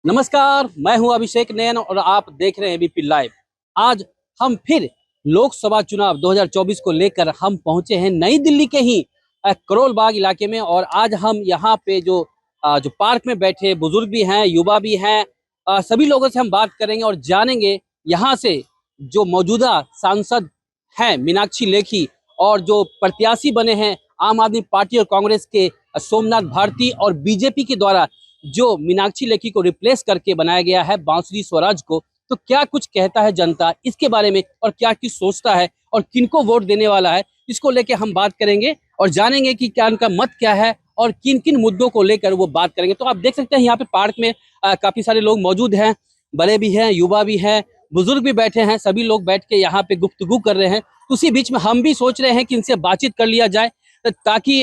नमस्कार, मैं हूं अभिषेक नयन और आप देख रहे हैं एबीपी लाइव। आज हम फिर लोकसभा चुनाव 2024 को लेकर हम पहुंचे हैं नई दिल्ली के ही करोल बाग इलाके में। और आज हम यहां पे जो पार्क में बैठे बुजुर्ग भी हैं, युवा भी हैं, सभी लोगों से हम बात करेंगे और जानेंगे यहां से जो मौजूदा सांसद हैं मीनाक्षी लेखी और जो प्रत्याशी बने हैं आम आदमी पार्टी और कांग्रेस के सोमनाथ भारती और बीजेपी के द्वारा जो मीनाक्षी लेखी को रिप्लेस करके बनाया गया है बांसुरी स्वराज को, तो क्या कुछ कहता है जनता इसके बारे में और क्या कुछ सोचता है और किनको वोट देने वाला है, इसको लेके हम बात करेंगे और जानेंगे कि क्या उनका मत क्या है और किन किन मुद्दों को लेकर वो बात करेंगे। तो आप देख सकते हैं यहाँ पे पार्क में काफी सारे लोग मौजूद हैं, बड़े भी हैं, युवा भी हैं, बुजुर्ग भी बैठे हैं, सभी लोग बैठ के यहाँ पे गुफ्तगू कर रहे हैं। उसी बीच में हम भी सोच रहे हैं कि इनसे बातचीत कर लिया जाए ताकि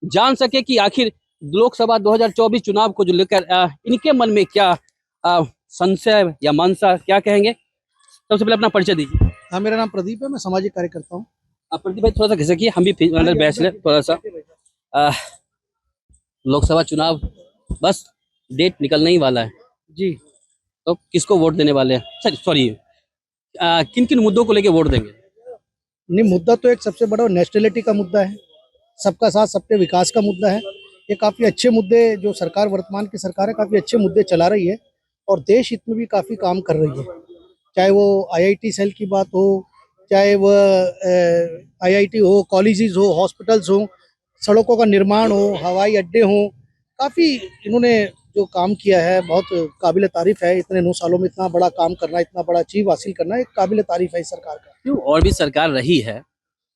जान सके कि आखिर लोकसभा 2024 चुनाव को जो लेकर इनके मन में क्या संशय या मनसा क्या कहेंगे। सबसे पहले अपना परिचय दीजिए। हाँ, मेरा नाम प्रदीप है। मैं सामाजिक कार्यकर्ता हूँ। प्रदीप भाई थोड़ा सा खिसकिए, हम भी अंदर बैठ ले थोड़ा सा। अ, लोकसभा चुनाव बस डेट निकलने ही वाला है, जी। तो किसको वोट देने वाले हैं? सॉरी, किन किन मुद्दों को लेकर वोट देंगे? नहीं, मुद्दा तो एक सबसे बड़ा नेशनलिटी का मुद्दा है, सबका साथ सबके विकास का मुद्दा है। ये काफ़ी अच्छे मुद्दे जो सरकार, वर्तमान की सरकार है, काफ़ी अच्छे मुद्दे चला रही है और देश हित में भी काफ़ी काम कर रही है। चाहे वो आईआईटी सेल की बात हो, चाहे वह आईआईटी हो, कॉलेजेस हो, हॉस्पिटल्स हो, सड़कों का निर्माण हो, हवाई अड्डे हों, काफ़ी इन्होंने जो काम किया है बहुत काबिल तारीफ है। इतने 9 सालों में इतना बड़ा काम करना, इतना बड़ा अचीव हासिल करना एक काबिल तारीफ है इस सरकार का। क्यों और भी सरकार रही है,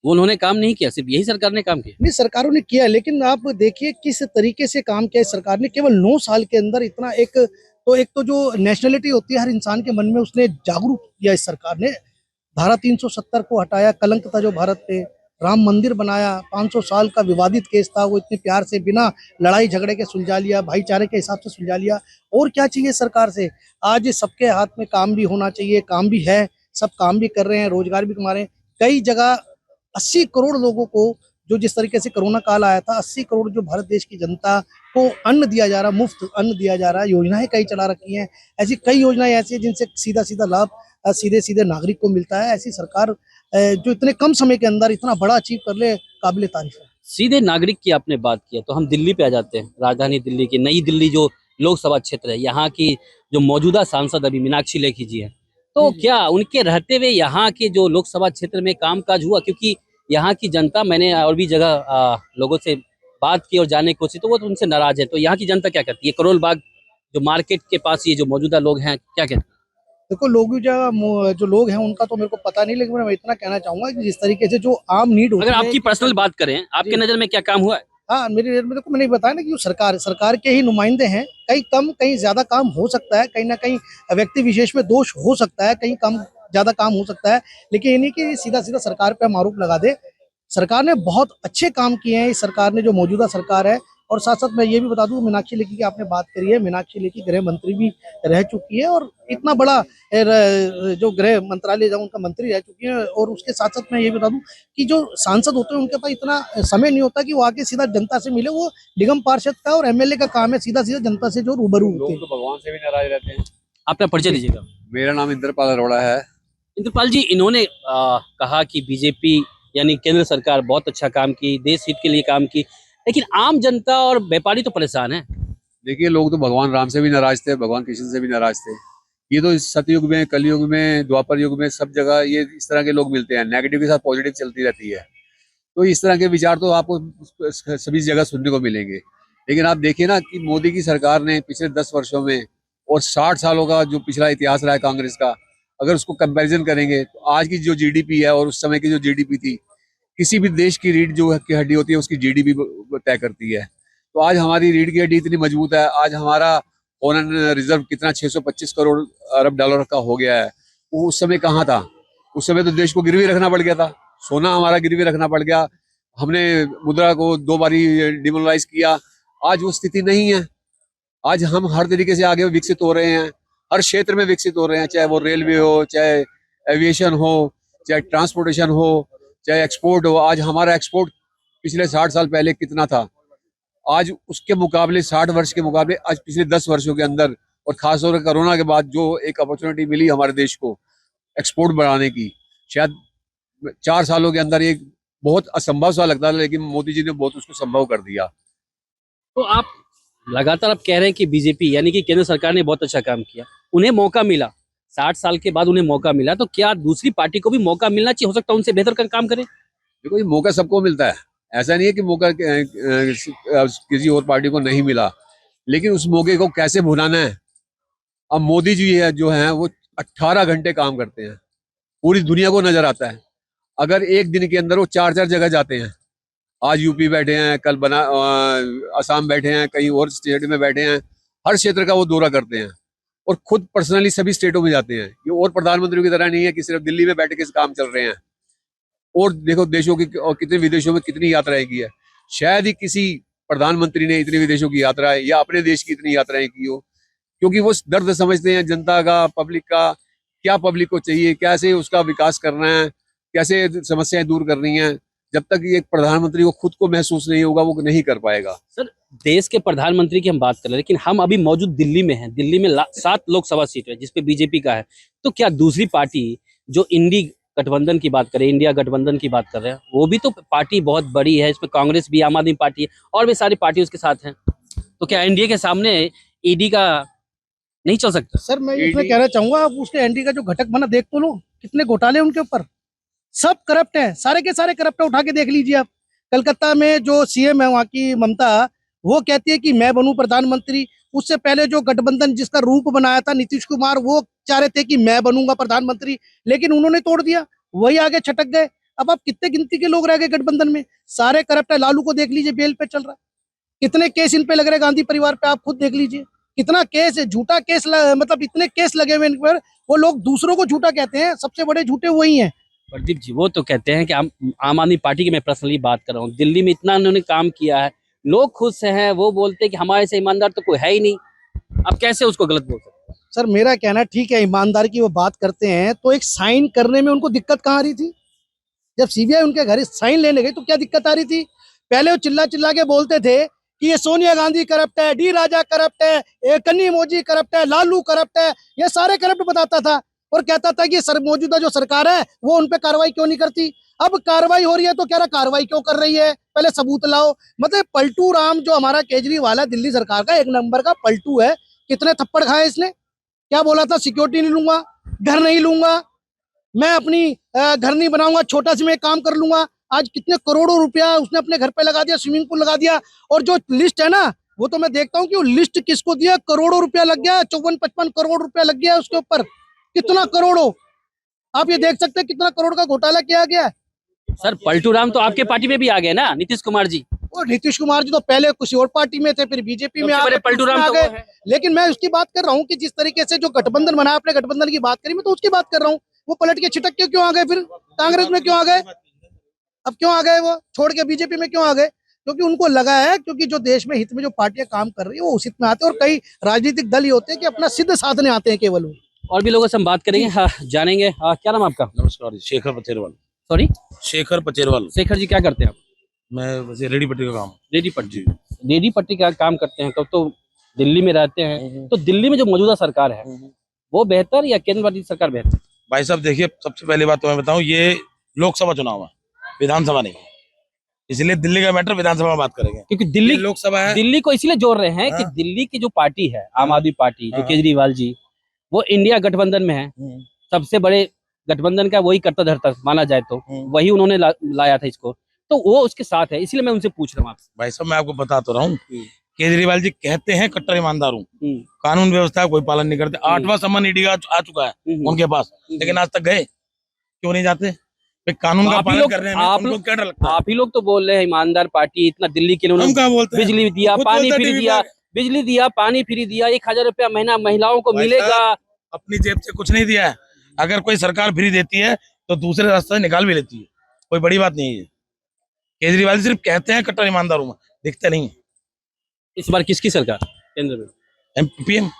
वो उन्होंने काम नहीं किया, सिर्फ यही सरकार ने काम किया? नहीं, सरकारों ने किया, लेकिन आप देखिए किस तरीके से काम किया इस सरकार ने। केवल 9 साल के अंदर इतना एक तो जो नेशनलिटी होती है हर इंसान के मन में, उसने जागरूक किया इस सरकार ने। धारा 370 को हटाया, कलंक था जो भारत पे। राम मंदिर बनाया, 500 साल का विवादित केस था, वो इतने प्यार से बिना लड़ाई झगड़े के सुलझा लिया, भाईचारे के हिसाब से सुलझा लिया। और क्या चाहिए सरकार से? आज सबके हाथ में काम भी होना चाहिए, काम भी है, सब काम भी कर रहे हैं, रोजगार भी कमा रहे हैं। कई जगह 80 करोड़ लोगों को, जो जिस तरीके से कोरोना काल आया था, 80 करोड़ जो भारत देश की जनता को अन्न दिया जा रहा, मुफ्त अन्न दिया जा रहा है। योजनाएं कई चला रखी हैं, ऐसी कई योजनाएं ऐसी हैं जिनसे सीधा सीधा लाभ सीधे सीधे नागरिक को मिलता है। ऐसी सरकार जो इतने कम समय के अंदर इतना बड़ा अचीव कर ले, काबिल तारीफ है। सीधे नागरिक की आपने बात किया तो हम दिल्ली पे आ जाते हैं। राजधानी दिल्ली की नई दिल्ली जो लोकसभा क्षेत्र है, यहाँ की जो मौजूदा सांसद अभी मीनाक्षी लेखी जी है, तो जी। क्या उनके रहते हुए यहाँ के जो लोकसभा क्षेत्र में कामकाज हुआ? क्योंकि यहाँ की जनता, मैंने और भी जगह लोगों से बात की और जानने की कोशिश, तो वो तो उनसे नाराज है। तो यहाँ की जनता क्या करती है? करोल बाग जो मार्केट के पास ये जो मौजूदा लोग हैं क्या कहते हैं? देखो, जो लोग हैं उनका तो मेरे को पता नहीं, लेकिन मैं इतना कहना चाहूंगा कि जिस तरीके से जो आम नीड अगर होती है आपकी कि पर्सनल बात करें, आपके जी। नजर में क्या काम हुआ है? हाँ, मेरी रेट में देखो, मैंने बताया ना कि जो सरकार के ही नुमाइंदे हैं। कहीं कम कहीं ज्यादा काम हो सकता है, कहीं ना कहीं व्यक्ति विशेष में दोष हो सकता है, कहीं कम ज्यादा काम हो सकता है, लेकिन ये नहीं कि सीधा सीधा सरकार पे हम आरोप लगा दे। सरकार ने बहुत अच्छे काम किए हैं, इस सरकार ने, जो मौजूदा सरकार है। और साथ साथ मैं ये भी बता दूं, मीनाक्षी लेखी की आपने बात करी है, मीनाक्षी लेखी गृह मंत्री भी रह चुकी है और इतना बड़ा जो गृह मंत्रालय जो उनका मंत्री रह चुकी है। और उसके साथ साथ मैं ये बता दूं कि जो सांसद होते हैं उनके पास इतना समय नहीं होता कि वो आके सीधा जनता से मिले। वो निगम पार्षद का और एमएलए का काम है सीधा सीधा जनता से जो रूबरू होते लोग हैं। तो भगवान से भी नाराज रहते हैं। अपना परिचय दीजिएगा। मेरा नाम इंद्रपाल अरोड़ा है। इंद्रपाल जी, इन्होंने कहा कि बीजेपी यानी केंद्र सरकार बहुत अच्छा काम की, देश हित के लिए काम की, लेकिन आम जनता और व्यापारी तो परेशान है। देखिए, लोग तो भगवान राम से भी नाराज थे, भगवान कृष्ण से भी नाराज थे। ये तो इस सतयुग में, कलयुग में, द्वापर युग में सब जगह ये इस तरह के लोग मिलते हैं। नेगेटिव के साथ पॉजिटिव चलती रहती है। तो इस तरह के विचार तो आपको सभी जगह सुनने को मिलेंगे। लेकिन आप देखिए ना कि मोदी की सरकार ने पिछले 10 वर्षों में और 60 सालों का जो पिछला इतिहास रहा है कांग्रेस का, अगर उसको कंपैरिजन करेंगे तो आज की जो जीडीपी है और उस समय की जो जीडीपी थी, किसी भी देश की रीढ़ जो की हड्डी होती है उसकी जीडीपी तय करती है। तो आज हमारी रीढ़ की हड्डी इतनी मजबूत है। आज हमारा फॉरेन रिजर्व कितना 625 करोड़ अरब डॉलर का हो गया है। वो उस समय कहाँ था? उस समय तो देश को गिरवी रखना पड़ गया था, सोना हमारा गिरवी रखना पड़ गया। हमने मुद्रा को 2 बारी डिमोनलाइज किया। आज वो स्थिति नहीं है। आज हम हर तरीके से आगे विकसित हो रहे हैं, हर क्षेत्र में विकसित हो रहे हैं, चाहे वो रेलवे हो, चाहे एविएशन हो, चाहे ट्रांसपोर्टेशन हो, चाहे एक्सपोर्ट हो। आज हमारा एक्सपोर्ट पिछले 60 साल पहले कितना था, आज उसके मुकाबले 60 वर्ष के मुकाबले आज पिछले 10 वर्षों के अंदर और खासतौर पर कोरोना के बाद जो एक अपॉर्चुनिटी मिली हमारे देश को एक्सपोर्ट बढ़ाने की, शायद 4 सालों के अंदर ये बहुत असंभव सा लगता था, लेकिन मोदी जी ने बहुत उसको संभव कर दिया। तो आप लगातार आप कह रहे हैं कि बीजेपी यानी कि केंद्र सरकार ने बहुत अच्छा काम किया, उन्हें मौका मिला, 60 साल के बाद उन्हें मौका मिला, तो क्या दूसरी पार्टी को भी मौका मिलना चाहिए, हो सकता है उनसे बेहतर काम करे? देखो, ये मौका सबको मिलता है, ऐसा नहीं है कि मौका किसी और पार्टी को नहीं मिला, लेकिन उस मौके को कैसे भुनाना है। अब मोदी जी है जो है वो 18 घंटे काम करते हैं, पूरी दुनिया को नजर आता है। अगर एक दिन के अंदर वो 4-4 जगह जाते हैं, आज यूपी बैठे हैं, कल असम बैठे हैं, कहीं और स्टेट में बैठे हैं, हर क्षेत्र का वो दौरा करते हैं और खुद पर्सनली सभी स्टेटों में जाते हैं। ये और प्रधानमंत्रियों की तरह नहीं है कि सिर्फ दिल्ली में बैठ के काम चल रहे हैं। और देखो देशों की और कितने विदेशों में कितनी यात्राएं की है, शायद ही किसी प्रधानमंत्री ने इतनी विदेशों की यात्राएं या अपने देश की इतनी यात्राएं की हो, क्योंकि वो दर्द समझते हैं जनता का, पब्लिक का, क्या पब्लिक को चाहिए, कैसे उसका विकास करना है, कैसे समस्याएं दूर करनी है। जब तक ये प्रधानमंत्री को खुद को महसूस नहीं होगा वो नहीं कर पाएगा। सर, देश के प्रधानमंत्री की हम बात कर रहे हैं, लेकिन हम अभी मौजूद दिल्ली में हैं। दिल्ली में 7 लोकसभा सीट है जिसपे बीजेपी का है, तो क्या दूसरी पार्टी जो इंडी गठबंधन की बात करें, इंडिया गठबंधन की बात कर रहे हैं, वो भी तो पार्टी बहुत बड़ी है, इसमें कांग्रेस भी, आम आदमी पार्टी है और भी सारी पार्टी उसके साथ हैं, तो क्या एनडीए के सामने ईडी का नहीं चल सकता? सर मैं इसमें कहना चाहूंगा, आप उसके एनडी का जो घटक बना देख तो लो, कितने घोटाले उनके ऊपर, सब करप्ट है, सारे के सारे करप्ट है, उठा के देख लीजिए आप। कलकत्ता में जो सीएम है वहाँ की ममता, वो कहती है कि मैं बनूं प्रधानमंत्री। उससे पहले जो गठबंधन जिसका रूप बनाया था नीतीश कुमार, वो चाह रहे थे कि मैं बनूंगा प्रधानमंत्री, लेकिन उन्होंने तोड़ दिया, वही आगे छटक गए। अब आप कितने गिनती के लोग रह गए गठबंधन में, सारे करप्ट है। लालू को देख लीजिए, बेल पे चल रहा है, कितने केस इन पे लग रहे, गांधी परिवार पे आप खुद देख लीजिए, कितना केस है, झूठा केस मतलब इतने केस लगे हुए इन पर। वो लोग दूसरों को झूठा कहते हैं, सबसे बड़े झूठे वही हैं। प्रदीप जी, वो तो कहते हैं कि आम आदमी पार्टी की मैं पर्सनली बात कर रहा हूँ, दिल्ली में इतना उन्होंने काम किया है, लोग खुश हैं, वो बोलते हैं कि हमारे से ईमानदार तो कोई है ही नहीं। अब कैसे उसको गलत बोल सकते हैं? सर मेरा कहना ठीक है, ईमानदारी की वो बात करते हैं, तो एक साइन करने में उनको दिक्कत कहाँ आ रही थी? जब सीबीआई उनके घर साइन लेने गई तो क्या दिक्कत आ रही थी? पहले वो चिल्ला चिल्ला के बोलते थे कि ये सोनिया गांधी करप्ट है, डी राजा करप्ट है, ये कन्नी मोदी करप्ट है, लालू करप्ट है, ये सारे करप्ट बताता था और कहता था कि मौजूदा जो सरकार है वो उन पे कार्रवाई क्यों नहीं करती। अब कार्रवाई हो रही है तो कह रहा कार्रवाई क्यों कर रही है, पहले सबूत लाओ। मतलब पलटू राम जो हमारा केजरीवाल है, दिल्ली सरकार का 1 नंबर का पलटू है। कितने थप्पड़ खाए इसने, क्या बोला था, सिक्योरिटी नहीं लूंगा, घर नहीं लूंगा, मैं अपनी घर नहीं बनाऊंगा, छोटा सा मैं काम कर लूंगा। आज कितने करोड़ों रुपया उसने अपने घर पे लगा दिया, स्विमिंग पूल लगा दिया। और जो लिस्ट है ना, वो तो मैं देखता हूँ कि वो लिस्ट किसको दिया, करोड़ों रुपया लग गया, 54-55 करोड़ रुपया लग गया उसके ऊपर। कितना करोड़ों, आप ये देख सकते हैं कितना करोड़ का घोटाला किया गया। सर, पलटू राम तो आपके पार्टी में भी आ गए ना, नीतीश कुमार जी। और नीतीश कुमार जी तो पहले किसी और पार्टी में थे, फिर बीजेपी में सबसे बड़े पलटू राम आ तो गए। वो है। लेकिन मैं उसकी बात कर रहा हूँ कि जिस तरीके से जो गठबंधन बना, अपने गठबंधन की बात करी, मैं तो उसकी बात कर रहा हूँ। वो पलट के छिटक के क्यों आ गए, फिर कांग्रेस में क्यों आ गए, अब क्यों आ गए, वो छोड़ के बीजेपी में क्यों आ गए? क्योंकि उनको लगा है, क्योंकि जो देश में हित में जो पार्टियां काम कर रही है वो उस हित में आते हैं। और कई राजनीतिक दल ही होते हैं कि अपना सिद्ध साधने आते हैं केवल। और भी लोगों से हम बात करेंगे, हाँ, जानेंगे। क्या नाम आपका? नमस्कार जी, शेखर पचेरवाल। सॉरी, शेखर पचेरवाल। शेखर जी, क्या करते हैं आप? मैं वैसे रेडी पट्टी का काम। रेडी पट्टी, रेडी पट्टी का काम करते हैं, तो दिल्ली में रहते हैं, तो दिल्ली में जो मौजूदा सरकार है वो बेहतर या केंद्र वाली सरकार बेहतर? भाई साहब देखिए, सबसे पहली बात तो मैं बताऊं, ये लोकसभा चुनाव है, विधानसभा नहीं है, इसलिए दिल्ली का मैटर विधानसभा में बात करेंगे। क्योंकि दिल्ली लोकसभा है, दिल्ली को इसलिए जोड़ रहे हैं कि हाँ। दिल्ली की जो पार्टी है, आम आदमी पार्टी, जो हाँ। केजरीवाल जी, वो इंडिया गठबंधन में है, सबसे बड़े गठबंधन का वही करता धरता माना जाए तो वही उन्होंने लाया था इसको, तो वो उसके साथ है, इसलिए मैं उनसे पूछ रहा हूँ आपसे। भाई साहब मैं आपको बता तो रहा हूँ, केजरीवाल जी कहते हैं कट्टर ईमानदार हूँ, कानून व्यवस्था का कोई पालन नहीं करते। 8वां सम्मन ईडी का आ चुका है उनके पास, लेकिन आज तक गए क्यों नहीं जाते? कानून का पालन कर रहे हैं, उनको क्या डर लगता है? आप ही लोग तो बोल रहे हैं ईमानदार पार्टी, इतना दिल्ली के लिए उन्होंने बिजली दिया, पानी फ्री दिया, बिजली दिया, पानी फ्री दिया, 1000 रुपया महीना महिलाओं को मिलेगा। अपनी जेब से कुछ नहीं दिया है। अगर कोई सरकार फ्री देती है तो दूसरे रास्ते से निकाल भी लेती है, कोई बड़ी बात नहीं है। केजरीवाल सिर्फ कहते हैं कट्टर ईमानदार हूं, दिखते नहीं है। इस बार किसकी सरकार केंद्र में? पीएम,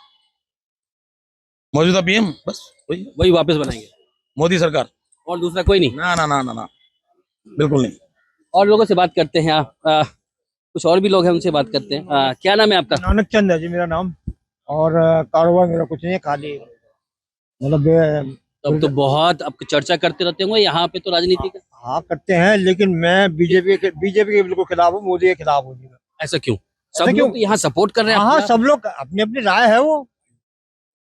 मौजूदा पीएम, बस वही वापस बनाएंगे, मोदी सरकार, और दूसरा कोई नहीं? ना ना ना ना ना, बिल्कुल नहीं। और लोगों से बात करते हैं, कुछ और भी लोग हैं, उनसे बात करते हैं। क्या नाम है आपका? नानक चंद है जी मेरा नाम। और कारोबार मेरा कुछ नहीं है, खाली मतलब तब तो बहुत अब चर्चा करते रहते होंगे यहाँ पे तो राजनीति का। हाँ करते हैं, लेकिन मैं बीजेपी के बिल्कुल खिलाफ हूँ, मोदी के खिलाफ हूँ जी मैं। ऐसा क्यों? सब ऐसा क्यों? लोग तो यहाँ सपोर्ट कर रहे हैं हाँ हाँ, अपने सब लोग अपनी अपनी राय है वो।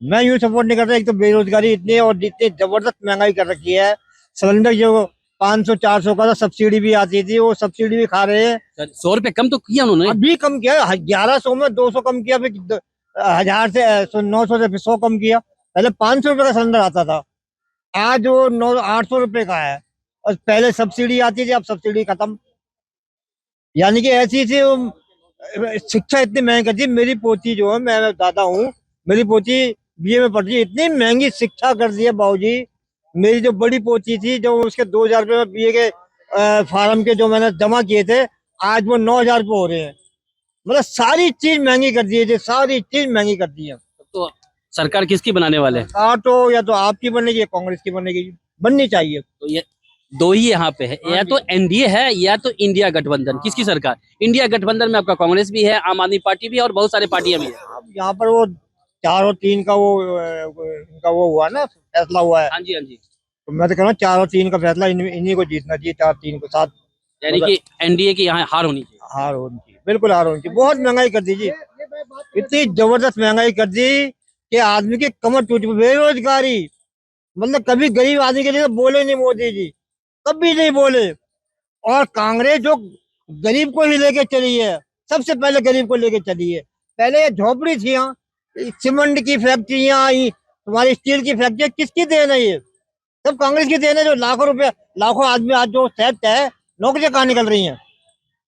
मैं यूँ सपोर्ट नहीं करता। एक तो बेरोजगारी इतनी है और इतनी जबरदस्त महंगाई कर रखी है। सिलेंडर जो 500-400 का था, सब्सिडी भी आती थी, वो सब्सिडी भी खा रहे हैं। आप। 100 रुपए कम तो किया उन्होंने। अभी कम किया, 1100 में 200 कम किया, फिर 1000 से 900 से फिर 100 कम किया। पहले 500 रुपए का सिलेंडर आता था, आज वो 800 रुपए का है। और पहले सब्सिडी आती थी, अब सब्सिडी खत्म। यानी कि ऐसी सी शिक्षा इतनी महंगी कर दी। मेरी पोती जो है, मैं दादा हूँ, मेरी पोती बीए में पढ़ती है, इतनी महंगी शिक्षा कर दी है बाबूजी। मेरी जो बड़ी पोती थी, जो उसके 2000 रुपये में बीए के फार्म के जो मैंने जमा किए थे, आज वो 9000 रुपये हो रहे हैं। मतलब सारी चीज महंगी कर दी है, सारी चीज महंगी कर दी है। तो सरकार किसकी बनाने वाले हैं? सरकार तो या तो आपकी बनेगी या कांग्रेस की बनेगी, बननी चाहिए। तो ये दो ही यहाँ पे है, या तो एनडीए है या तो इंडिया गठबंधन। किसकी सरकार? इंडिया गठबंधन में आपका कांग्रेस भी है, आम आदमी पार्टी भी है और बहुत सारे पार्टियां भी है। अब यहाँ पर वो 4 और 3 का वो इनका वो हुआ ना, फैसला हुआ है। हाँ जी, हाँ जी। तो मैं तो कह रहा हूँ 4 और 3 का फैसला इन्हीं को जीतना चाहिए। 4-3 को 7 यानी कि एनडीए की यहाँ हार होनी चाहिए। हार होनी चाहिए, बिल्कुल हार होनी चाहिए। बहुत महंगाई कर दीजिए, इतनी जबरदस्त महंगाई कर दी कि आदमी की कमर टूट। बेरोजगारी, मतलब कभी गरीब आदमी के लिए तो बोले नहीं मोदी जी, कभी नहीं बोले। और कांग्रेस जो गरीब को ही लेके चली है, सबसे पहले गरीब को लेके चली है। पहले ये झोपड़ी थी, यहाँ सीमेंट की फैक्ट्रियां आई, तुम्हारी स्टील की फैक्ट्री किसकी देन है? ये सब कांग्रेस की देन है। जो लाखों रुपए, लाखों आदमी आज जो सेट है, नौकरियां कहाँ निकल रही हैं?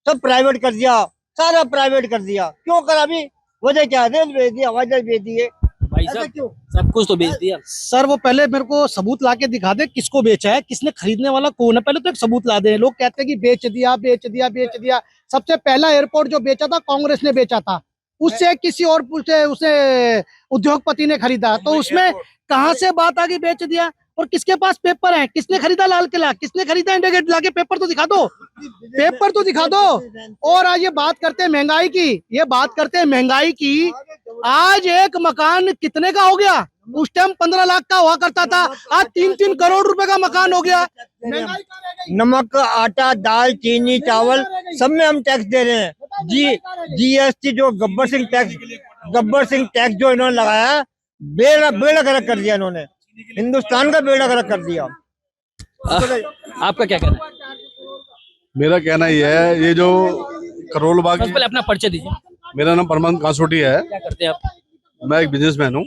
सब प्राइवेट कर दिया, सारा प्राइवेट कर दिया। क्यों करा? अभी वजह क्या है? रेल बेच दी, हवाई जहाज बेच दिए, भाई ऐसा साहब क्यों? सब कुछ तो बेच दिया। सर वो पहले मेरे को सबूत ला के दिखा दे, किसको बेचा है, किसने खरीदने वाला कौन है, पहले तो एक सबूत ला दे। लोग कहते हैं कि बेच दिया बेच दिया बेच दिया। सबसे पहला एयरपोर्ट जो बेचा था कांग्रेस ने बेचा था, उससे किसी और उसे उद्योगपति ने खरीदा। तो उसमें कहाँ से बात आ गई बेच दिया? और किसके पास पेपर है? किसने खरीदा लाल किला, किसने खरीदा इंडिया गेट? लाके पेपर तो दिखा दो, पेपर तो दिखा दो। और आज ये बात करते हैं महंगाई की, ये बात करते हैं महंगाई की। आज एक मकान कितने का हो गया? उस टाइम 15 लाख का हुआ करता था, आज 3-3 करोड़ रुपए का मकान हो गया। महंगाई कहाँ रह गई? नमक, आटा, दाल, चीनी, चावल, सब में हम टैक्स दे रहे हैं। जीएसटी जो गब्बर सिंह टैक्स जो इन्होंने लगाया, बेड़ा गर्क कर दिया इन्होंने, हिंदुस्तान का बेड़ा गर्क कर दिया। आपका क्या कहना है? मेरा कहना ये है, ये जो करोल बाग, सबसे पहले अपना परिचय दीजिए। मेरा नाम परमानंद कांसोटी है। क्या करते हैं आप? मैं एक बिजनेसमैन हूँ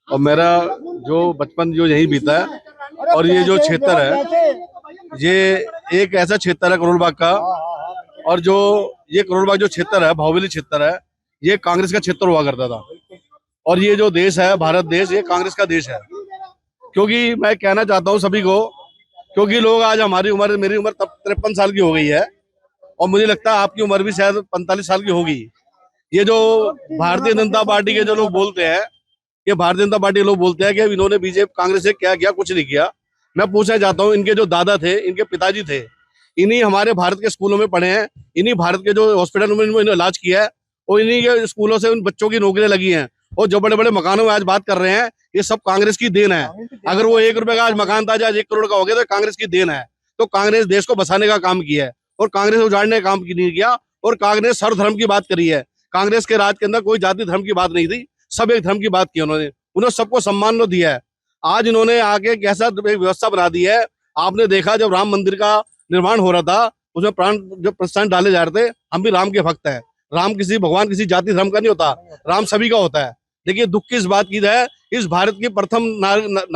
और मेरा जो बचपन जो यहीं बीता है। और ये जो क्षेत्र है, ये एक ऐसा क्षेत्र है करोल बाग का, और जो ये करोल बाग जो क्षेत्र है, बाहुबली क्षेत्र है, ये कांग्रेस का क्षेत्र हुआ करता था। और ये जो देश है, भारत देश, ये कांग्रेस का देश है। क्योंकि मैं कहना चाहता हूँ सभी को, क्योंकि लोग आज हमारी उम्र, मेरी उम्र तब 53 साल की हो गई है, और मुझे लगता है आपकी उम्र भी शायद 45 साल की होगी। ये जो भारतीय जनता पार्टी के जो लोग बोलते हैं, ये भारतीय जनता पार्टी के लोग बोलते हैं कि इन्होंने बीजेपी कांग्रेस से क्या किया, कुछ नहीं किया। मैं पूछना चाहता हूँ, इनके जो दादा थे, इनके पिताजी थे, इन्हीं हमारे भारत के स्कूलों में पढ़े हैं, इन्हीं भारत के जो हॉस्पिटल में इन्होंने इलाज किया है, और इन्हीं के स्कूलों से उन बच्चों की नौकरियां लगी हैं। और जो बड़े बड़े मकानों में आज बात कर रहे हैं, ये सब कांग्रेस की देन है। अगर वो 1 रुपए का आज मकान था, आज 1 करोड़ का हो गया, तो कांग्रेस की देन है। तो कांग्रेस देश को बसाने का काम किया है, और कांग्रेस उजाड़ने का काम नहीं किया। और कांग्रेस सर्व धर्म की बात करी है। कांग्रेस के राज के अंदर कोई जाति धर्म की बात नहीं थी, सब एक धर्म की बात की उन्होंने सबको सम्मान तो दिया है। आज इन्होंने आके कैसा एक व्यवस्था बना दी है। आपने देखा जब राम मंदिर का निर्माण हो रहा था, उसमें प्राण जब प्रस्थान डाले जा रहे थे, हम भी राम के भक्त हैं। राम किसी भगवान किसी जाति धर्म का नहीं होता, राम सभी का होता है। देखिए दुख की इस बात की है, इस भारत की प्रथम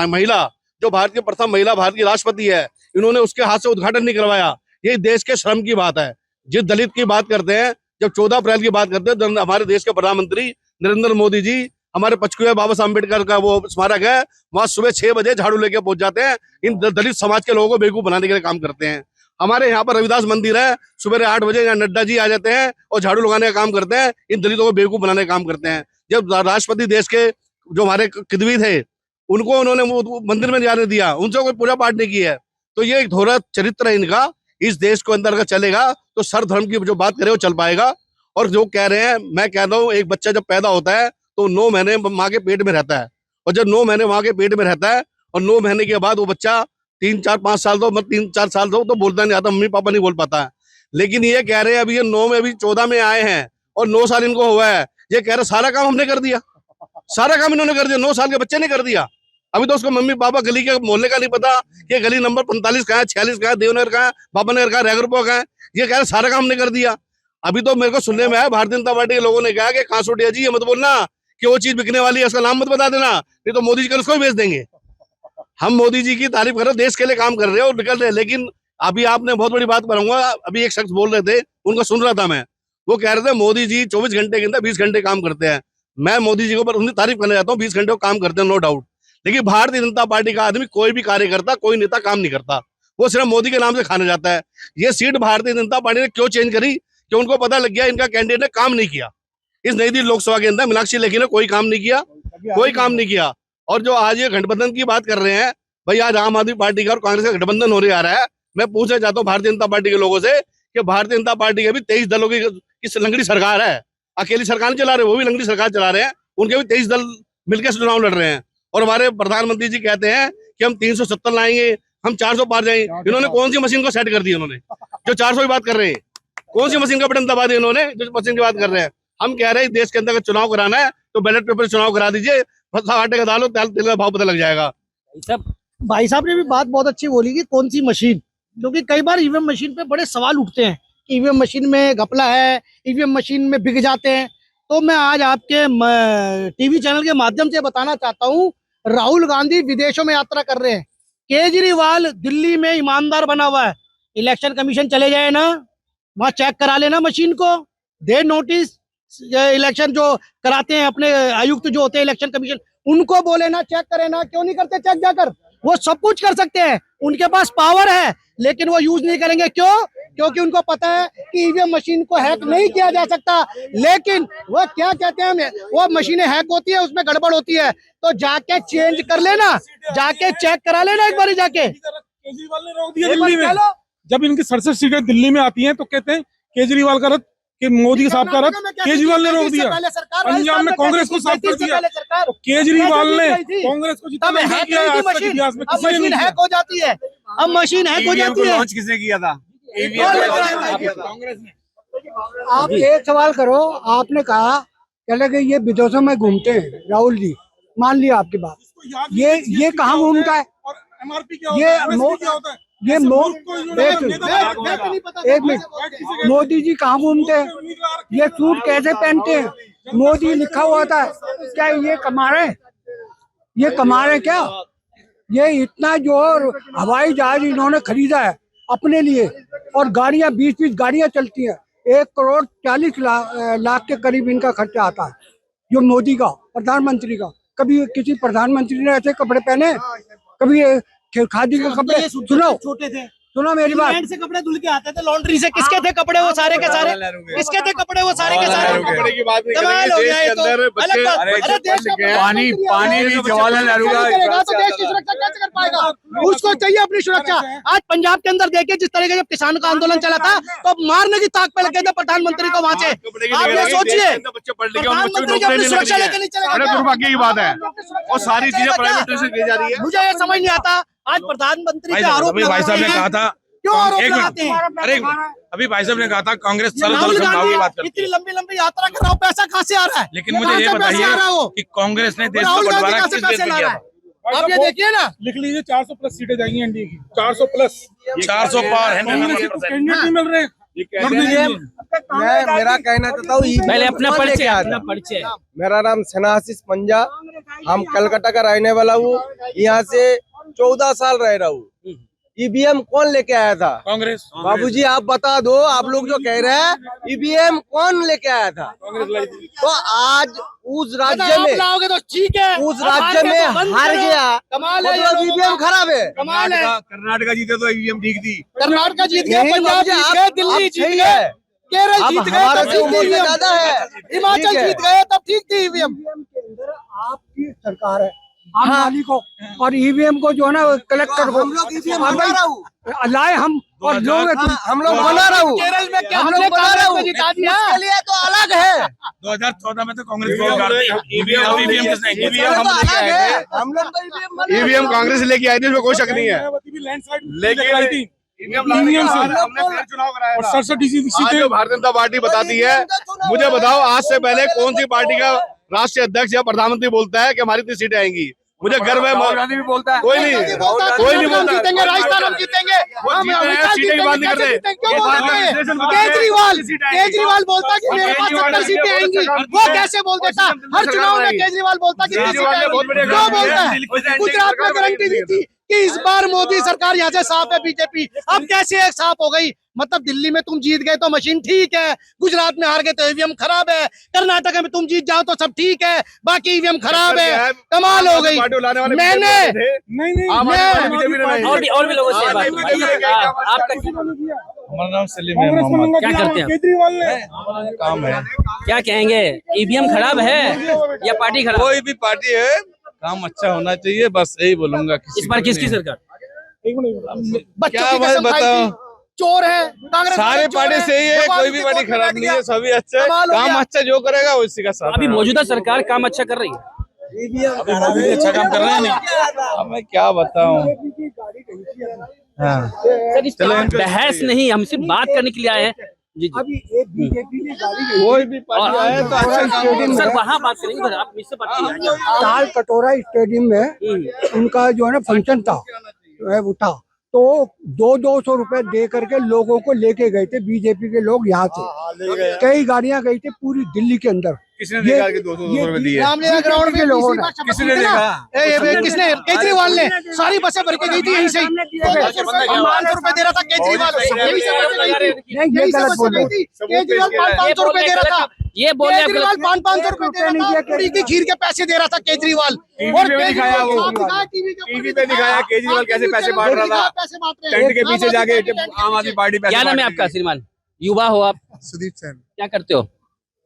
महिला, जो भारत की प्रथम महिला भारत की राष्ट्रपति है, इन्होंने उसके हाथ से उद्घाटन नहीं करवाया। ये देश के श्रम की बात है। जिस दलित की बात करते हैं, जब 14 अप्रैल की बात करते हैं, हमारे देश के प्रधानमंत्री नरेंद्र मोदी जी हमारे पचकुए बाबा साहब अम्बेडकर का वो स्मारक है, वहां सुबह 6 बजे झाड़ू लेके पहुंच जाते हैं। इन दलित समाज के लोगों को बेवकूफ बनाने के लिए काम करते हैं। हमारे यहाँ पर रविदास मंदिर है, सुबह 8 बजे यहाँ नड्डा जी आ जाते हैं और झाड़ू लगाने का काम करते हैं। इन दलितों को बेवकूफ बनाने का काम करते हैं। जब राष्ट्रपति देश के जो हमारे किदवी थे, उनको उन्होंने मंदिर में जाने दिया, उनसे कोई पूजा पाठ नहीं की है। तो ये एक धोरा चरित्र है इनका। इस देश को अंदर अगर चलेगा तो सर्व धर्म की जो बात करे वो चल पाएगा। और जो कह रहे हैं, मैं कहता हूँ, एक बच्चा जब पैदा होता है तो 9 महीने माँ के पेट में रहता है, और जब 9 महीने माँ के पेट में रहता है और 9 महीने के बाद वो बच्चा 3, 4, 5 साल तो 3-4 साल तो बोलता नहीं आता, मम्मी पापा नहीं बोल पाता है। लेकिन ये कह रहे हैं अभी ये 9 में, अभी 14 में आए हैं और 9 साल इनको हुआ है, ये कह रहे सारा काम हमने कर दिया, सारा काम इन्होंने कर दिया, 9 साल के बच्चे ने कर दिया। अभी तो उसको मम्मी पापा गली के मोहल्ले का नहीं पता कि गली नंबर 45 कहाँ है, 46 कहाँ है, देवनगर कहाँ है, बाबा नगर कहाँ है, रैगरपुर कहाँ है। ये कह रहे सारा काम हमने कर दिया। अभी तो मेरे को सुनने में आया भारतीय जनता पार्टी के लोगों ने कहा कि कांसोटिया जी ये मत बोलना कि वो चीज बिकने वाली है, उसका नाम मत बता देना, नहीं तो मोदी जी कल उसको भी बेच देंगे। हम मोदी जी की तारीफ कर रहे हैं, देश के लिए काम कर रहे हैं और निकल रहे हैं। लेकिन अभी आपने बहुत बड़ी बात करूंगा, अभी एक शख्स बोल रहे थे, उनको सुन रहा था मैं, वो कह रहे थे मोदी जी 24 घंटे के अंदर 20 घंटे काम करते हैं। मैं मोदी जी के ऊपर उनकी तारीफ करने जाता हूँ, 20 घंटे काम करते हैं नो डाउट। लेकिन भारतीय जनता पार्टी का आदमी कोई भी कार्यकर्ता, कोई नेता काम नहीं करता, वो सिर्फ मोदी के नाम से खाने जाता है। ये सीट भारतीय जनता पार्टी ने क्यों चेंज करी? कि उनको पता लग गया इनका कैंडिडेट ने काम नहीं किया। इस नई दिल्ली लोकसभा के अंदर मीनाक्षी लेखी ने कोई काम नहीं किया, कोई काम नहीं किया। और जो आज ये गठबंधन की बात कर रहे हैं, भाई आज आम आदमी पार्टी का और कांग्रेस का गठबंधन हो रहा है। मैं पूछना चाहता हूँ भारतीय जनता पार्टी के लोगों से कि भारतीय जनता पार्टी के भी 23 दलों की लंगड़ी सरकार है, अकेली सरकार नहीं चला रहे, वो भी लंगड़ी सरकार चला रहे हैं। उनके भी 23 दल मिलकर चुनाव लड़ रहे हैं। और हमारे प्रधानमंत्री जी कहते हैं कि हम 370 लाएंगे, हम 400 पार जाएंगे। इन्होंने कौन सी मशीन को सेट कर दी? इन्होंने जो 400 की बात कर रहे हैं, कौन सी मशीन का बटन दबा दिया इन्होंने जो मशीन की बात कर रहे हैं? हम कह रहे हैं देश के अंदर चुनाव कराना है तो बैलेट पेपर चुनाव करा दीजिए, आटे का दाल तेल का भाव पता लग जाएगा। सब भाई साहब ने भी बात बहुत अच्छी बोली कि कौन सी मशीन, क्योंकि कई बार ईवीएम मशीन पे बड़े सवाल उठते हैं कि ईवीएम मशीन में घपला है, ईवीएम मशीन में बिक जाते हैं। तो मैं आज आपके टीवी चैनल के माध्यम से बताना चाहता हूँ, राहुल गांधी विदेशों में यात्रा कर रहे हैं, केजरीवाल दिल्ली में ईमानदार बना हुआ है। इलेक्शन कमीशन चले जाए ना, वहां चेक करा लेना मशीन को, दे नोटिस। इलेक्शन जो कराते हैं अपने आयुक्त जो होते हैं इलेक्शन कमीशन, उनको बोले ना चेक करे ना, क्यों नहीं करते चेक जाकर? वो सब कुछ कर सकते हैं, उनके पास पावर है, लेकिन वो यूज नहीं करेंगे। क्यों? क्योंकि उनको पता है कि ईवीएम मशीन को हैक नहीं किया जा सकता। लेकिन वो क्या कहते हैं, वो मशीनें हैक होती है, उसमें गड़बड़ होती है, तो जाके चेंज कर लेना, जाके चेक करा लेना एक बार जाके। केजरीवाल ने रोक दिया दिल्ली में, जब इनकी 67 सीटें दिल्ली में आती हैं तो कहते हैं केजरीवाल का रथ, कि मोदी साहब का रथ केजरीवाल ने रोक दिया। पंजाब में कांग्रेस को साफ कर दिया, तो केजरीवाल ने कांग्रेस को जितना किया आज तक इतिहास में किसी ने नहीं किया। हैक हो जाती है, अब मशीन हैक हो जाती है। किसने किया था? कांग्रेस ने। आप एक सवाल करो, आपने कहा कहले कि ये विदेशों में घूमते हैं राहुल जी, मान लिया आपकी बात, ये कहाँ घूमता है? और एमआरपी क्या होता है, MSP क्या होता है? ये एक मिनट, मोदी जी कहाँ घूमते हैं? ये सूट कैसे पहनते हैं? मोदी लिखा हुआ था, क्या ये कमा रहे हैं? ये कमा रहे हैं क्या? ये इतना जो हवाई जहाज इन्होंने खरीदा है अपने लिए, और गाड़ियां 20-20 गाड़ियां चलती हैं, 1,40 लाख के करीब इनका खर्चा आता है, जो मोदी का, प्रधानमंत्री का। कभी किसी प्रधानमंत्री ने ऐसे कपड़े पहने? कभी खादी के कपड़े? सुनो, छोटे थे, सुनो मेरी बात, इंग्लैंड से कपड़े धुल के आते थे लॉन्ड्री से। किसके थे कपड़े वो सारे के सारे? किसके थे कपड़े वो सारे के सारे? कपड़े की बात नहीं कमाल हो करेंगे, गया देश ये के तो। अंदर अलग बात। अरे देश का पानी भी जवाहरलाल नेहरू का करेगा तो देश की सुरक्षा कैसे कर पाएगा? उसको चाहिए अपनी सुरक्षा। आज पंजाब के अंदर देखिए, जिस तरह का जब किसान का आंदोलन चला था तो मारने की ताक पे लगे थे प्रधानमंत्री को वहां से। आप ये सोचिए, बच्चे पढ़ लिखे प्रधानमंत्री की अपनी सुरक्षा लेके नहीं चलेगा। अरे दुर्भाग्य की बात है, और सारी चीजें प्राइवेट से की जा रही है। मुझे ये समझ नहीं आता, आज प्रधानमंत्री पे आरोप अभी भाई साहब ने कहा था, क्यों आरोप एक लगाते हैं? मिनट, अरे अभी भाई साहब ने कहा था कांग्रेस सर्वदल राहुल सद्भाव की बात गांधी करती इतनी है, लंबी लंबी यात्रा कर रहा हूँ, पैसा कहाँ से आ रहा है? लेकिन मुझे ये बताइए कि कांग्रेस ने देश का राहुल गांधी बंटवारा कहाँ किस से देश पैसे में ला किया रहा था? है? आप ये देखिए ना, लिख लीजिए 400 प्लस सीटें जाएंगी एनडीए की, 400 प्लस। 400 पार है, कांग्रेस को कैंडिडेट नहीं मिल रहे हैं। मैं मेरा कहना चाहता हूँ, पहले अपना परिचय। मेरा नाम सनासिस पंजा, हम कलकत्ता का रहने वाला हूँ, यहाँ से 14 साल रह रहा हूँ। ईवीएम कौन लेके आया था? कांग्रेस। बाबूजी आप बता दो, आप लोग जो कह रहे हैं ईवीएम कौन लेके आया था? तो आज उस राज्य में, लाओगे तो ठीक है, उस राज्य में हार गया, कमाल है, मतलब ईवीएम खराब है। कमाल है। कर्नाटका जीते तो ईवीएम ठीक थी, कर्नाटक जीत गया, पंजाब जीत गया, दिल्ली जीत सही गया, है, केरल अब जीत गए हमारा तब तो ठीक थी उम्र ईवीएम, ज्यादा है, हिमाचल ठीक है। जीत गए तब ठीक थी ईवीएम। के अंदर आपकी सरकार है, आप मालिक हो, और ईवीएम को जो है ना कलेक्टर को हम लोग ईवीएम हटा रहा हूँ। लाए, हम और लोग हम लोग बना रहा हूँ केरल में क्या हम हमने लोग बना रहे कांग्रेस हो को जिता दिया? इसके लिए तो अलग है 2014 में तो कांग्रेस को करती ईवीएम किसने की? इसके तो अलग है हम लोग तो ईवीएम बना ईवीएम कांग्रेस लेके आई थी, उसमें कोई शक नहीं है। लेकिन ईवीएम से और 67 आज जो भारतीय जनता पार्टी बताती है, मुझे बताओ आज से पहले कौन सी पार्टी का राष्ट्रीय अध्यक्ष या प्रधानमंत्री बोलता है कि हमारी इतनी सीटें आएंगी? मुझे गर्व है। गांधी भी बोलता है। कोई नहीं हम जीतेंगे, राजस्थान हम जीतेंगे, हम सीटें की बात नहीं करते। क्यों बोलते हैं? केजरीवाल बोलता है कि मेरे पास 70 सीटें आएंगी, वो कैसे बोल देता? हर चुनाव में केजरीवाल बोलता कि 30 सीटें आएंगी, क्यों बोलता है? गुजरात में गारंटी दी थी कि इस बार मोदी सरकार यहाँ से साफ है बीजेपी, अब कैसे एक साफ हो गई? मतलब दिल्ली में तुम जीत गए तो मशीन ठीक है, गुजरात में हार गए तो ईवीएम खराब है, कर्नाटक में तुम जीत जाओ तो सब ठीक है, बाकी ईवीएम खराब है। कमाल हो गई। मैंने और भी लोगों से बात आपका हमारा नाम सलीम है। क्या करते हैं? केजरीवाल ने काम है, क्या कहेंगे? ईवीएम खराब है या पार्टी खराब? कोई भी पार्टी है, काम अच्छा होना चाहिए, बस यही बोलूंगा। इस बार किसकी सरकार? बच्चों की कसम खाई थी, चोर है कांग्रेस सारे वाले, चोर पार्टी है। सही है, देखो, कोई अभी भी पार्टी वोट में खराब बैठ नहीं गया। है, सभी अच्छे कमाल हो काम गया। अच्छा जो करेगा वो इसी का साथ अभी मौजूदा सरकार काम अच्छा कर रही है। अभी मोदी जी अच्छा काम कर रहे हैं नहीं? अब मैं क्या बताऊं। सर, इस पर बहस नहीं, हम सिर्फ बात करने के लिए आए हैं। जी जी। अभी एक बीजेपी ने गाड़ी कोई भी पार्टी आए तो अच्छा काम सर वहाँ बात करेंगे, उधर आप मुझसे बात कीजिए। ताल कटोरा स्टेडियम में उनका जो है ना फंक्शन था, वो था, तो 200 रुपए दे करके लोगों को लेके गए थे बीजेपी के लोग यहाँ से। कई गाड़ियां गई थी पूरी दिल्ली के अंदर। किसने देखा कि 200 रुपए दिए? रामलीला ग्राउंड में लोगों ने किसने देखा? किसने? केजरीवाल ने सारी बसें भर के गई थी यहीं से ही। 500 रुपए दे रहा था केजरीवाल, यही से बसें गई थी, नहीं, ये यही से गलत बसें बोल रहे गई थी। केजरीवाल 500 रुपए दे रहा था, ये बोलने आप केजरीवाल गलत- 500 रुपए दे रहा था, पूरी की खीर के पैसे दे रहा था केजरीवाल। और पे दिखाया वो। टीवी पे दिखाया केजरीवाल कैसे पैसे बांट रहा था। टेंट के पीछे जाके आम आदमी पार्टी पैसे क्या नाम है बांट रही आपका? श्रीमान युवा हो आप, सुदीप सेन क्या करते हो?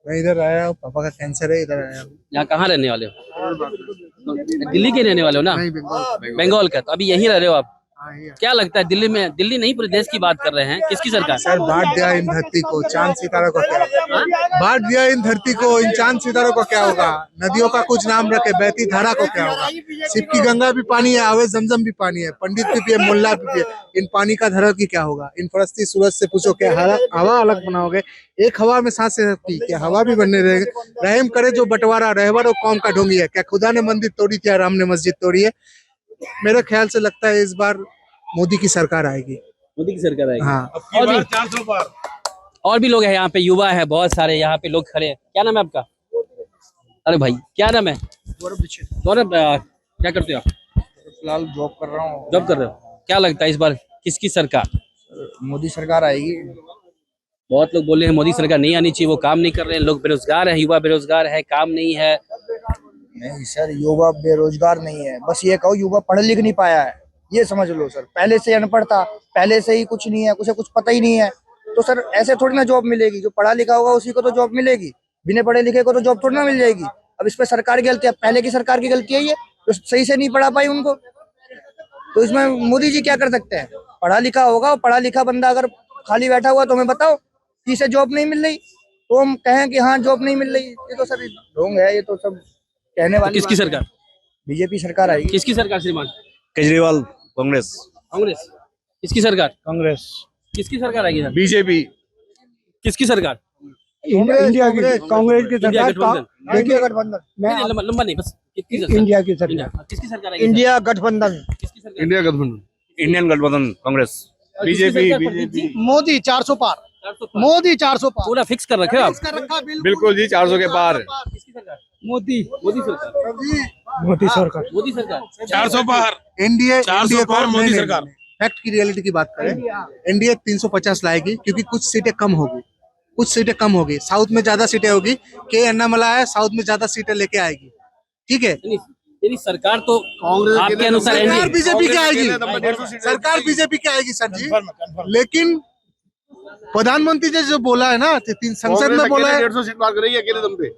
मैं इधर आया हूँ, पापा का कैंसर है, इधर आया हूँ। यहाँ कहाँ रहने वाले हो? दिल्ली के रहने वाले हो ना? बंगाल का। तो अभी यहीं रह रहे हो आप? क्या लगता है दिल्ली में, दिल्ली नहीं पूरे देश की बात कर रहे हैं, किसकी सरकार? सर बांट दिया इन धरती को, चांद सितारों को क्या होगा? बांट दिया इन धरती को, इन चांद सितारों को क्या होगा? नदियों का कुछ नाम रखे, बहती धारा को क्या होगा? शिव की गंगा भी पानी है, आवे जमजम भी पानी है, पंडित भी पिए, मुल्ला भी पिए, इन पानी का धरा की क्या होगा? इन फरस्ती सूरज से पूछो क्या हवा अलग बनाओगे? एक हवा में सांस से सकती क्या हवा भी बनने रहेगी? रहम करे जो बंटवारा, रहबर और कौम का ढोंगी है। क्या खुदा ने मंदिर तोड़ी थी या राम ने मस्जिद तोड़ी है? मेरे ख्याल से लगता है इस बार मोदी की सरकार आएगी। मोदी की सरकार आएगी। हाँ, और भी 400 पार। और भी लोग हैं यहाँ पे, युवा है बहुत सारे यहाँ पे लोग खड़े हैं। क्या नाम है आपका? अरे भाई क्या नाम है? गौरव। क्या करते हो आप? फिलहाल जॉब कर रहा हूँ। जॉब कर रहे हो? क्या लगता है इस बार किसकी सरकार? मोदी सरकार आएगी। बहुत लोग बोल रहे हैं मोदी सरकार नहीं आनी चाहिए, वो काम नहीं कर रहे हैं, लोग बेरोजगार है, युवा बेरोजगार है, काम नहीं है। नहीं सर, युवा बेरोजगार नहीं है, बस ये कहो युवा पढ़ लिख नहीं पाया है, ये समझ लो सर। पहले से अनपढ़ था, पहले से ही कुछ नहीं है, उसे कुछ पता ही नहीं है, तो सर ऐसे थोड़ी ना जॉब मिलेगी। जो पढ़ा लिखा होगा उसी को तो जॉब मिलेगी, बिना पढ़े लिखे को तो जॉब थोड़ी ना मिल जाएगी। अब इस पे सरकार की गलती है, पहले की सरकार की गलती है ये, तो सही से नहीं पढ़ा पाई उनको। तो इसमें मोदी जी क्या कर सकते हैं? पढ़ा लिखा होगा, पढ़ा लिखा बंदा अगर खाली बैठा हुआ तो हमें बताओ कि इसे जॉब नहीं मिल रही, तो हम कहें कि हाँ जॉब नहीं मिल रही, ये तो सर ढोंग है, ये तो सब कहने वाली। किसकी सरकार? बीजेपी सरकार आएगी। किसकी सरकार श्रीमान? केजरीवाल कांग्रेस। कांग्रेस। किसकी सरकार? कांग्रेस। किसकी सरकार आएगी सर? बीजेपी। किसकी सरकार? इंडिया की कांग्रेस की इंडिया सरकार। गठबंधन। इंडिया गठबंधन। नहीं, लंबा नहीं, बस किसकी सरकार? इंडिया की सरकार। इंडिया। किसकी सरकार आएगी? इंडिया गठबंधन। किसकी सरकार? इंडिया गठबंधन। इंडियन गठबंधन कांग्रेस। और किसकी बीजेपी, सरकार पंडित जी? मोदी 400 पार, 400 पार। मोदी 400 पार पूरा फिक्स कर रखे हो आप? कर रखा बिल्कुल जी, 400 के पार। किसकी सरकार? मोदी मोदी सरकार। मोदी सरकार। मोदी सरकार। 400 पार। एनडीए 400 पार मोदी सरकार। फैक्ट की रियलिटी की बात करें, एनडीए 350 लाएगी, क्योंकि कुछ सीटें कम होगी, कुछ सीटें कम होगी। साउथ में ज्यादा सीटें होगी, के अन्नामला है, साउथ में ज्यादा सीटें लेके आएगी। ठीक है, यानी सरकार तो आपके अनुसार सरकार एनडीए। बीजेपी की आएगी, सरकार बीजेपी की आएगी सर जी। लेकिन प्रधानमंत्री जी जो बोला है ना, संसद में बोला है, 150 सीट पार करेगी अकेले दम पे।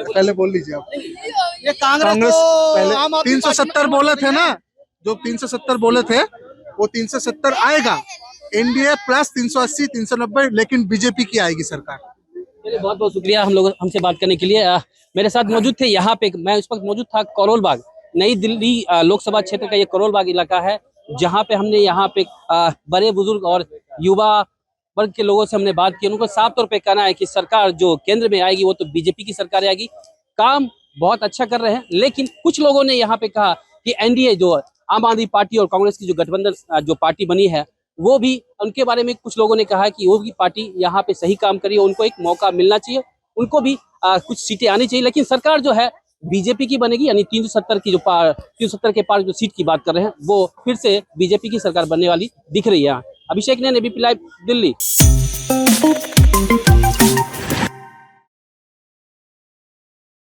पहले बोल लीजिए आप। ये कांग्रेस कांग्रेस तो पहले आम आदमी 370 बोले थे ना, जो 370 बोले थे वो 370 आएगा। एनडीए प्लस 380 390, लेकिन बीजेपी की आएगी सरकार। चलिए, बहुत बहुत शुक्रिया हम लोग हमसे बात करने के लिए। मेरे साथ मौजूद थे यहाँ पे, मैं उस वक्त मौजूद था करोल बाग, नई दिल्ली लोकसभा क्षेत्र का ये करोल बाग इलाका है, जहाँ पे हमने यहाँ पे बड़े बुजुर्ग और युवा वर्ग के लोगों से हमने बात की। उनको साफ तौर पे कहना है कि सरकार जो केंद्र में आएगी वो तो बीजेपी की सरकार आएगी। काम बहुत अच्छा कर रहे हैं, लेकिन कुछ लोगों ने यहाँ पे कहा कि एनडीए जो आम आदमी पार्टी और कांग्रेस की जो गठबंधन जो पार्टी बनी है, वो भी उनके बारे में कुछ लोगों ने कहा कि वो भी पार्टी यहाँ पे सही काम करी है, उनको एक मौका मिलना चाहिए, उनको भी कुछ सीटें आनी चाहिए। लेकिन सरकार जो है बीजेपी की बनेगी, यानी 370 की जो 370 के पार जो सीट की बात कर रहे हैं, वो फिर से बीजेपी की सरकार बनने वाली दिख रही है। अभिषेक नैन, एबीपी लाइव, दिल्ली।